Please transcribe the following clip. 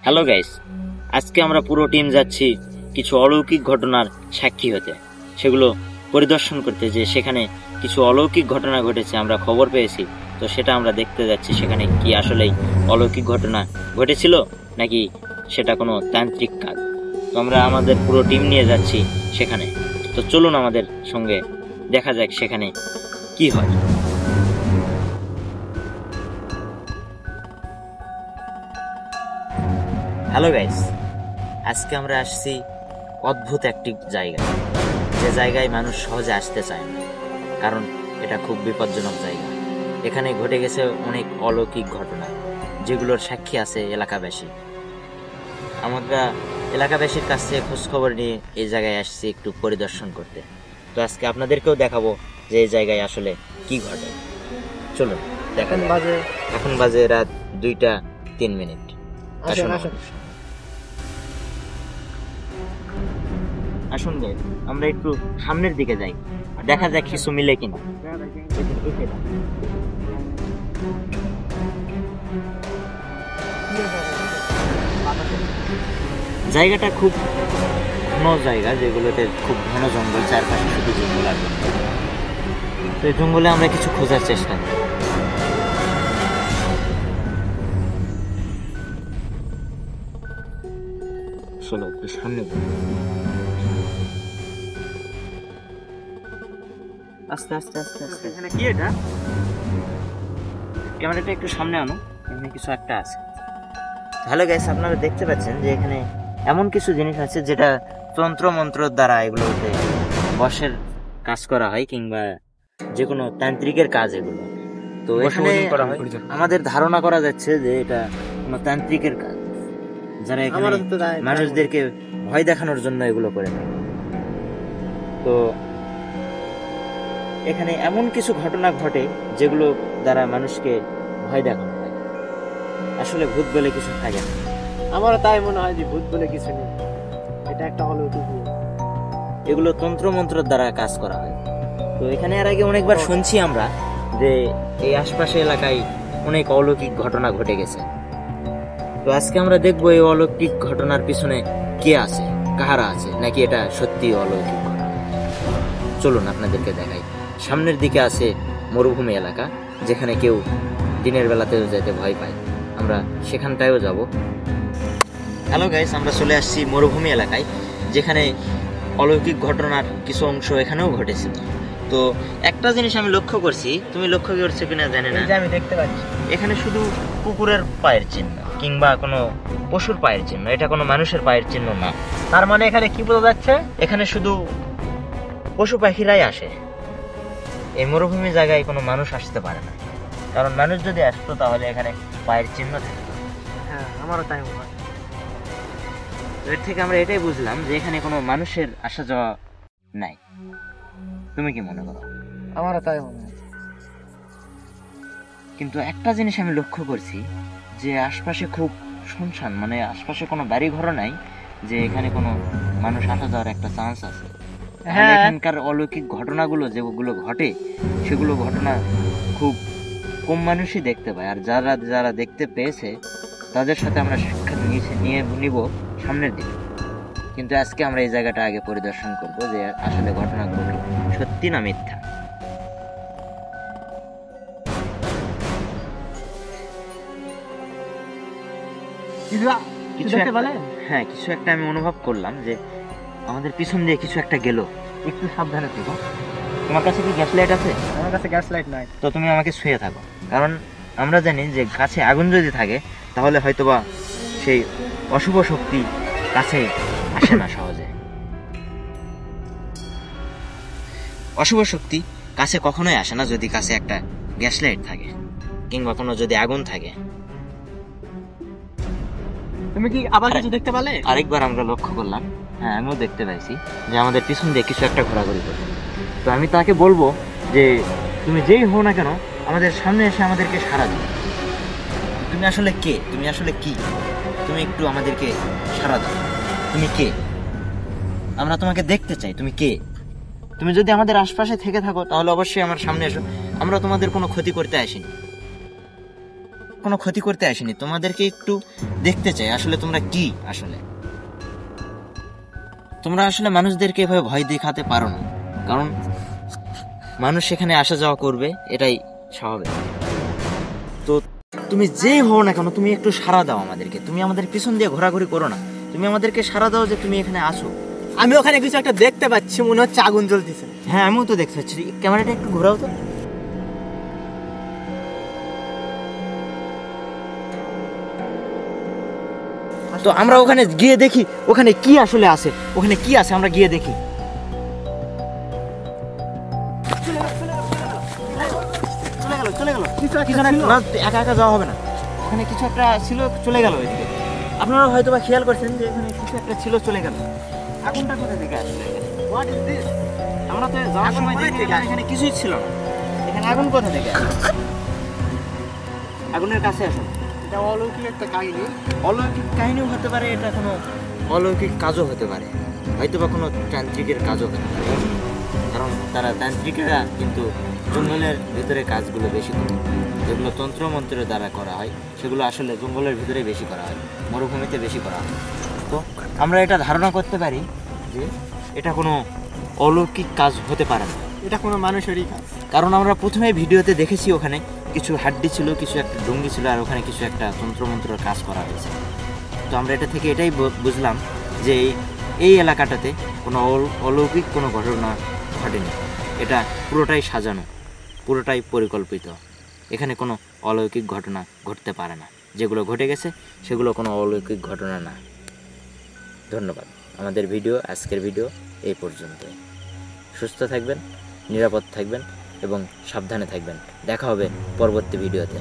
Hello guys, আজকে আমরা পুরো টিম যাচ্ছি কিছু অলৌকিক ঘটনার সাক্ষী হতে, সেগুলো পরিদর্শন করতে। যে সেখানে কিছু অলৌকিক ঘটনা ঘটেছে, আমরা খবর পেয়েছি, তো সেটা আমরা দেখতে যাচ্ছি। সেখানে কি আসলেই অলৌকিক ঘটনা ঘটেছিল নাকি সেটা কোনো তান্ত্রিক কাজ। তো আমরা আমাদের পুরো টিম নিয়ে যাচ্ছি সেখানে। তো চলুন আমাদের সঙ্গে দেখা যাক সেখানে কি হয়। হ্যালো গাইস, আজকে আমরা আসছি অদ্ভুত একটি জায়গা, যে জায়গায় মানুষ সহজে আসতে চায় না, কারণ এটা খুব বিপজ্জনক জায়গা। এখানে ঘটে গেছে অনেক অলৌকিক ঘটনা, যেগুলোর সাক্ষী আছে এলাকাবাসী। আমরা এলাকাবাসীর কাছ থেকে খোঁজখবর নিয়ে এই জায়গায় আসছি একটু পরিদর্শন করতে। তো আজকে আপনাদেরকেও দেখাবো যে এই জায়গায় আসলে কি ঘটে। চলুন দেখা যাক। এখন বাজে রাত 2:03। আসুন আসুন গাইস, আমরা একটু সামনের দিকে যাই, দেখা যাক কিছু মিলে কিনা। জায়গাটা খুব ঘন জায়গা, যেগুলোতে খুব ঘন জঙ্গল, চারপাশে শুধু জঙ্গল আর জঙ্গল। তো এই জঙ্গলে আমরা কিছু খোঁজার চেষ্টা করি। চলো একটু সামনে যাই। আস্তে আস্তে আস্তে আস্তে। এখানে কি এটা? ক্যামেরাটা একটু সামনে আনো, এখানে কিছু একটা আছে। হ্যালো গাইস, আপনারা দেখতে পাচ্ছেন যে এখানে এমন কিছু জিনিস আছে যেটা তন্ত্র মন্ত্রের দ্বারা এগুলোতে বশের কাজ করা হয়, কিংবা যে কোনো তান্ত্রিকের কাজ এগুলো। তো এখানে আমাদের ধারণা করা যাচ্ছে যে এটা কোনো তান্ত্রিকের কাজ, যারা এখানে মানুষদেরকে ভয় দেখানোর জন্য এগুলো করে থাকে। তো এখানে এমন কিছু ঘটনা ঘটে যেগুলো দ্বারা মানুষকে ভয় দেখানো হয়। আসলে ভূত বলে কিছু থাকে না। আমারও তাই মনে হয় যে ভূত বলে কিছু নেই, এটা একটা অলৌকিক। এগুলো তন্ত্র মন্ত্রের দ্বারা কাজ করা হয়। তো এখানে এর আগে অনেকবার শুনছি আমরা যে এই আশপাশে এলাকায় অনেক অলৌকিক ঘটনা ঘটে গেছে। তো আজকে আমরা দেখবো এই অলৌকিক ঘটনার পিছনে কে আছে, কাহারা আছে, নাকি এটা সত্যি অলৌকিক ঘটনা। চলুন আপনাদেরকে দেখাই। সামনের দিকে আছে মরুভূমি এলাকা, যেখানে কেউ দিনের বেলাতেও যেতে ভয় পায়। আমরা সেখানটায়ও যাব। হ্যালো গাইস, আমরা চলে আসছি মরুভূমি এলাকায়, যেখানে অলৌকিক ঘটনার কিছু অংশ এখানেও ঘটেছিল। তো একটা জিনিস আমি লক্ষ্য করছি, তুমি লক্ষ্য করছো কিনা জানি না, আমি দেখতে পাচ্ছি এখানে শুধু কুকুরের পায়ের চিহ্ন কিংবা কোনো পশুর পায়ের চিহ্ন, এটা কোনো মানুষের পায়ের চিহ্ন না। তার মানে এখানে কি বোঝা যাচ্ছে? এখানে শুধু পশু পাখিরাই আসে। এই মরুভূমি জায়গায় কোনো মানুষ আসতে পারে না, কারণ মানুষ যদি আসতো তাহলে এখানে পায়ের চিহ্ন থাকতো। হ্যাঁ, আমারও তাই মনে হয়। এর থেকে আমরা এটাই বুঝলাম যে এখানে কোনো মানুষের আসা যাওয়া নাই। তুমি কি মনে করো? আমারও তাই মনে হয়। কিন্তু একটা জিনিস আমি লক্ষ্য করছি, যে আশপাশে খুব শুনশান, মানে আশপাশে কোনো বাড়ি ঘরও নাই, যে এখানে কোনো মানুষ আসা যাওয়ার একটা চান্স আছে। হ্যাঁ, এখানকার অলৌকিক ঘটনাগুলো যেগুলো ঘটে, সেগুলো ঘটনা খুব কম মানুষই দেখতে পায়। আর যারা যারা দেখতে পেয়েছে তাদের সাথে আমরা সাক্ষাৎ নিব সামনের দিকে। কিন্তু আজকে আমরা এই জায়গাটা আগে পরিদর্শন করব, যে আসলে ঘটনাগুলো সত্যি না মিথ্যা। কিছু দেখতে একটা- পেলে? হ্যাঁ, কিছু একটা আমি অনুভব করলাম যে আমাদের পিছন দিয়ে কিছু একটা গেল। একটু সাবধানে থেকো। তোমার কাছে কি গ্যাস লাইট আছে? আমার কাছে গ্যাস লাইট নাই। তো তুমি আমাকে শুয়ে থাকো, কারণ আমরা জানি যে কাছে আগুন যদি থাকে তাহলে হয়তোবা সেই অশুভ শক্তি কাছে আসে না সহজে। অশুভ শক্তি কাছে কখনোই আসে না যদি কাছে একটা গ্যাস লাইট থাকে, কিংবা কোনো যদি আগুন থাকে। তুমি কি আবার কিছু দেখতে পেলে? আরেকবার আমরা লক্ষ্য করলাম, হ্যাঁ আমিও দেখতে পাইছি যে আমাদের পিছন দিয়ে কিছু একটা ঘোরাঘুরি করছে। তো আমি তাকে বলবো যে তুমি যেই হও না কেন, আমাদের সামনে এসে আমাদেরকে সাড়া দিও। তুমি আসলে কে, তুমি আসলে কি, তুমি একটু আমাদেরকে সাড়া দাও। তুমি কে? আমরা তোমাকে দেখতে চাই। তুমি কে? তুমি যদি আমাদের আশপাশে থেকে থাকো তাহলে অবশ্যই আমার সামনে এসো। আমরা তোমাদের কোনো ক্ষতি করতে আসিনি। কোনো ক্ষতি করতে আসিনি, তোমাদেরকে একটু দেখতে চাই আসলে তোমরা কি। আসলে তোমরা আসলে মানুষদেরকে এভাবে ভয় দেখাতে পারো না, কারণ মানুষ সেখানে আসা যাওয়া করবে, এটাই স্বাভাবিক। তো তুমি যেই হও না কেন, তুমি একটু সাড়া দাও আমাদেরকে, তুমি আমাদের পিছন দিয়ে ঘোরাঘুরি করো না, তুমি আমাদেরকে সাড়া দাও যে তুমি এখানে আসো। আমি ওখানে কিছু একটা দেখতে পাচ্ছি, মনে হচ্ছে আগুন জ্বলতেছে। হ্যাঁ, আমিও তো দেখতে পাচ্ছি, ক্যামেরাটা একটু ঘোরাও তো। তো আমরা ওখানে গিয়ে দেখি ওখানে কি আসলে আছে, ওখানে কি আছে আমরা গিয়ে দেখি। চলে গেল কিছু না, একা একা যাওয়া হবে না, ওখানে কিছু একটা ছিল, চলে গেল ওইদিকে। আপনারা হয়তো বা খেয়াল করছেন যে এখানে কিছু একটা ছিল, চলে গেল। আগুনটা কোথা থেকে আসলো এখানে? আমরা তো যাওয়ার সময় দেখি এখানে কিছুই ছিল না, এখানে আগুন কোথা থেকে আসলো? আগুনের কাছে আসো। এটা অলৌকিক একটা কাহিনী। অলৌকিক কাহিনীও হতে পারে, এটা কোনো অলৌকিক কাজও হতে পারে, হয়তো বা কোনো তান্ত্রিকের কাজও হতে পারে, কারণ তারা তান্ত্রিকেরা কিন্তু জঙ্গলের ভিতরে কাজগুলো বেশি করে। যেগুলো তন্ত্রমন্ত্রের দ্বারা করা হয় সেগুলো আসলে জঙ্গলের ভিতরে বেশি করা হয়, মরুভূমিতে বেশি করা হয়। তো আমরা এটা ধারণা করতে পারি যে এটা কোনো অলৌকিক কাজ হতে পারে না, এটা কোনো মানুষেরই কাজ। কারণ আমরা প্রথমে ভিডিওতে দেখেছি ওখানে কিছু হাড্ডি ছিল, কিছু একটা ডুঙ্গি ছিল, আর ওখানে কিছু একটা তন্ত্রমন্ত্রের কাজ করা হয়েছে। তো আমরা এটা থেকে এটাই বুঝলাম যে এই এলাকাটাতে কোনো অলৌকিক কোনো ঘটনা ঘটেনি, এটা পুরোটাই সাজানো, পুরোটাই পরিকল্পিত। এখানে কোনো অলৌকিক ঘটনা ঘটতে পারে না, যেগুলো ঘটে গেছে সেগুলো কোনো অলৌকিক ঘটনা না। ধন্যবাদ। আমাদের আজকের ভিডিও এই পর্যন্তই। সুস্থ থাকবেন, নিরাপদ থাকবেন এবং সাবধানে থাকবেন। দেখা হবে পরবর্তী ভিডিওতে।